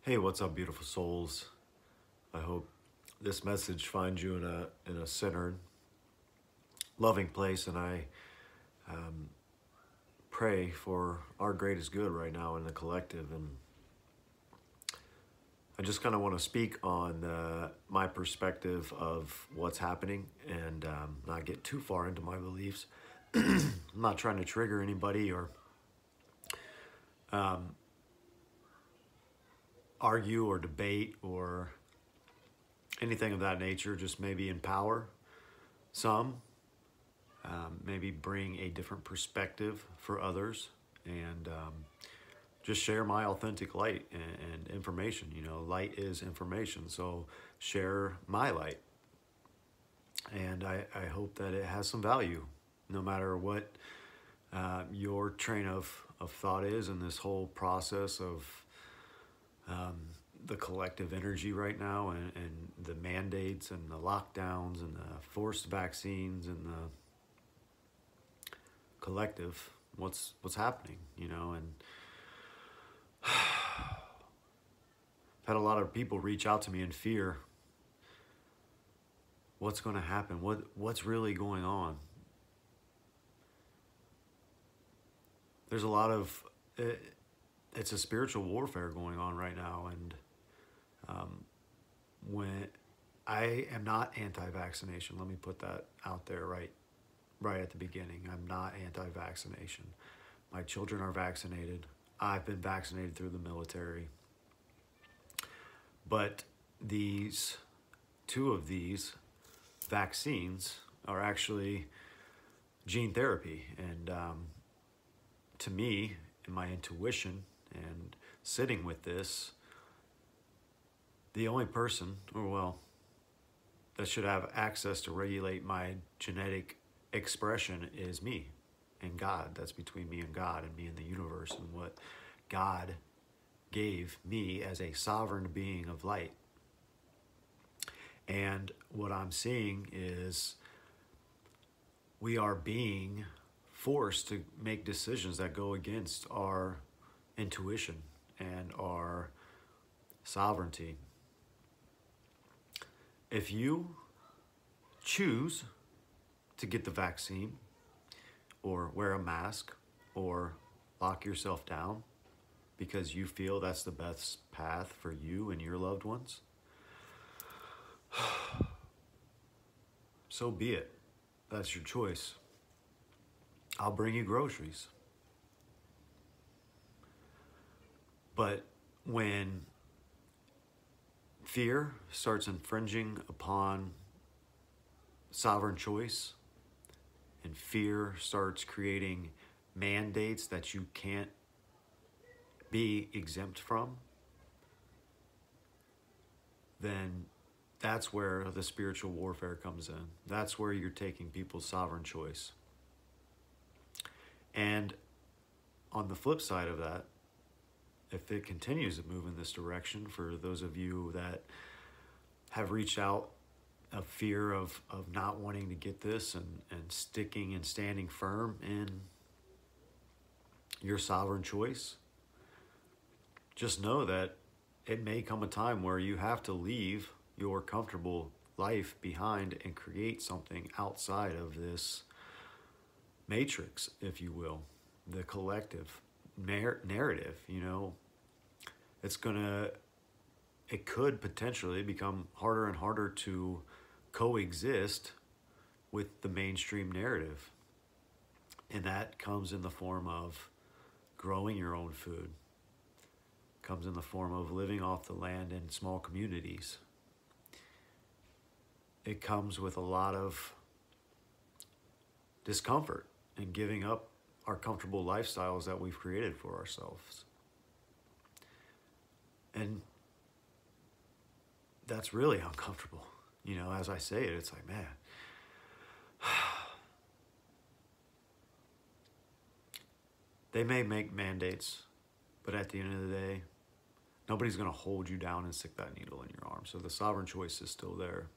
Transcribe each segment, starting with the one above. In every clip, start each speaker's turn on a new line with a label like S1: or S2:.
S1: Hey, what's up, beautiful souls? I hope this message finds you in a centered, loving place, and I pray for our greatest good right now in the collective. And I just kind of want to speak on my perspective of what's happening and not get too far into my beliefs. I'm not trying to trigger anybody or um, argue or debate or anything of that nature. Just maybe empower some. Maybe bring a different perspective for others, and just share my authentic light and information. You know, light is information, so share my light. And I hope that it has some value, no matter what your train of thought is in this whole process of um, the collective energy right now, and the mandates and the lockdowns and the forced vaccines and the collective, what's happening, and I've had a lot of people reach out to me in fear. What's going to happen? What's really going on? There's a lot of it's a spiritual warfare going on right now, and when I am not anti-vaccination, let me put that out there right at the beginning. I'm not anti-vaccination. My children are vaccinated. I've been vaccinated through the military. But these two of these vaccines are actually gene therapy. And to me, in my intuition and sitting with this, the only person, or well, that should have access to regulate my genetic expression is me and God. That's between me and God, and me and the universe, and what God gave me as a sovereign being of light. And what I'm seeing is we are being forced to make decisions that go against our intuition and our sovereignty. If you choose to get the vaccine or wear a mask or lock yourself down because you feel that's the best path for you and your loved ones, so be it. That's your choice. I'll bring you groceries. But when fear starts infringing upon sovereign choice, and fear starts creating mandates that you can't be exempt from, then that's where the spiritual warfare comes in. That's where you're taking people's sovereign choice. And on the flip side of that, if it continues to move in this direction, for those of you that have reached out of fear of not wanting to get this, and sticking and standing firm in your sovereign choice, just know that it may come a time where you have to leave your comfortable life behind and create something outside of this matrix, if you will, the collective narrative. It could potentially become harder and harder to coexist with the mainstream narrative. And that comes in the form of growing your own food, comes in the form of living off the land in small communities. It comes with a lot of discomfort and giving up our comfortable lifestyles that we've created for ourselves. And that's really uncomfortable. As I say it, it's like, man, they may make mandates, but at the end of the day, nobody's going to hold you down and stick that needle in your arm. So the sovereign choice is still there.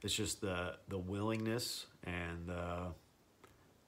S1: It's just the willingness and the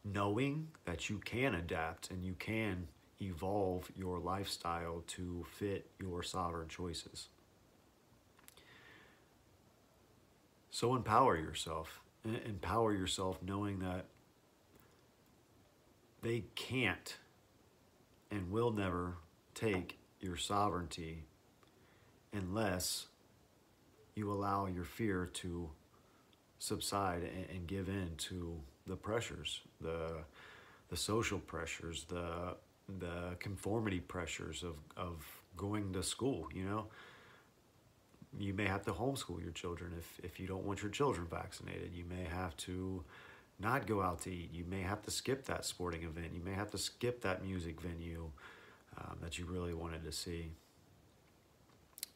S1: knowing that you can adapt and you can evolve your lifestyle to fit your sovereign choices. So empower yourself. Empower yourself knowing that they can't and will never take your sovereignty unless you allow your fear to subside and give in to the pressures, the social pressures, the conformity pressures of going to school. You know, you may have to homeschool your children if you don't want your children vaccinated. You may have to not go out to eat. You may have to skip that sporting event. You may have to skip that music venue that you really wanted to see.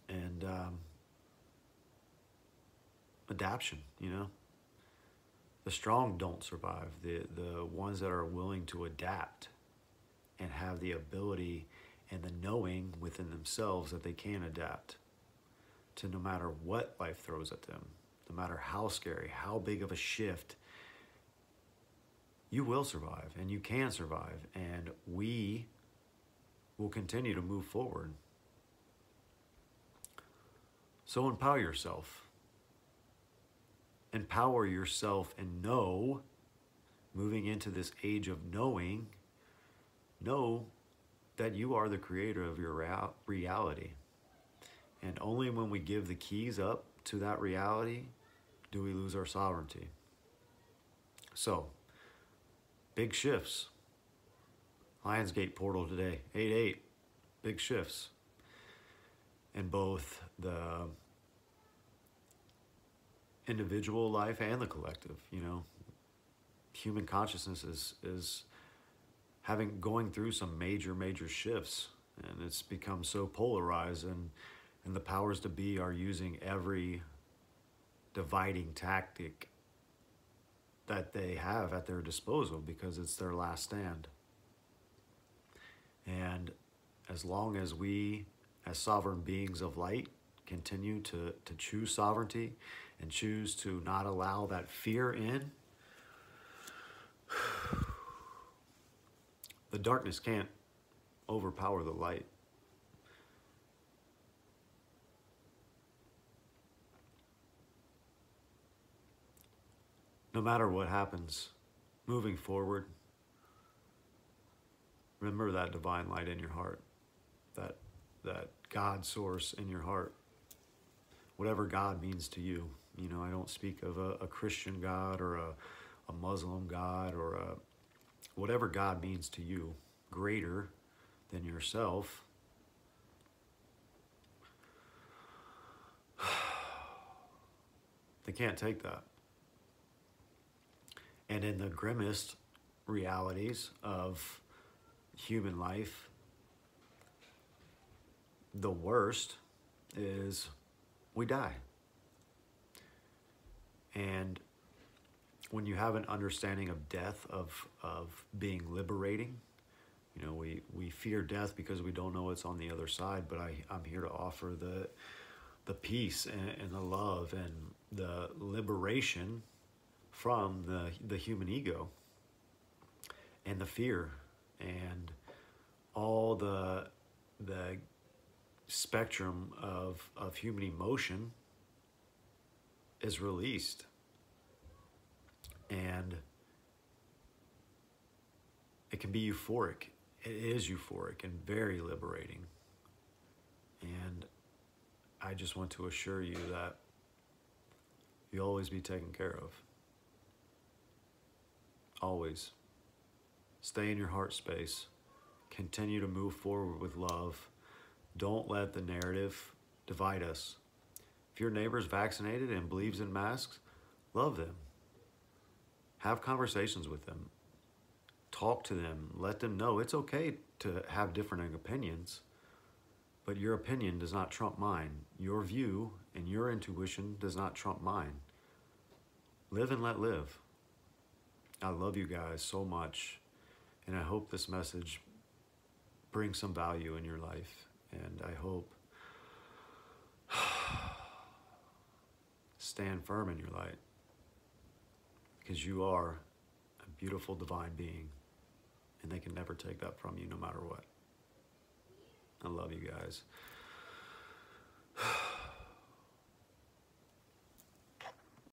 S1: And adaptation, you know. The strong don't survive. The ones that are willing to adapt and have the ability and the knowing within themselves that they can adapt to no matter what life throws at them, no matter how scary, how big of a shift, you will survive and you can survive, and we will continue to move forward. So empower yourself. Empower yourself and know, moving into this age of knowing, know that you are the creator of your reality. And only when we give the keys up to that reality do we lose our sovereignty. So, big shifts. Lionsgate portal today, 8/8. Big shifts in both the individual life and the collective. You know, human consciousness is going through some major shifts, and it's become so polarized, and the powers to be are using every dividing tactic that they have at their disposal because it's their last stand. And as long as we, as sovereign beings of light, continue to choose sovereignty and choose to not allow that fear in, the darkness can't overpower the light. No matter what happens, moving forward, remember that divine light in your heart, that God source in your heart, whatever God means to you. You know, I don't speak of a Christian God or a Muslim God or whatever God means to you, greater than yourself. They can't take that. And in the grimmest realities of human life, the worst is we die. And when you have an understanding of death, of being liberating, you know, we fear death because we don't know what's on the other side, but I'm here to offer the peace and the love and the liberation from the human ego and the fear and all the spectrum of human emotion is released. And it can be euphoric. It is euphoric and very liberating. And I just want to assure you that you'll always be taken care of. Always. Stay in your heart space. Continue to move forward with love. Don't let the narrative divide us. If your neighbor's vaccinated and believes in masks, love them. Have conversations with them. Talk to them. Let them know it's okay to have different opinions, but your opinion does not trump mine. Your view and your intuition does not trump mine. Live and let live. I love you guys so much, and I hope this message brings some value in your life, and I hope stand firm in your light, because you are a beautiful divine being, and they can never take that from you no matter what. I love you guys.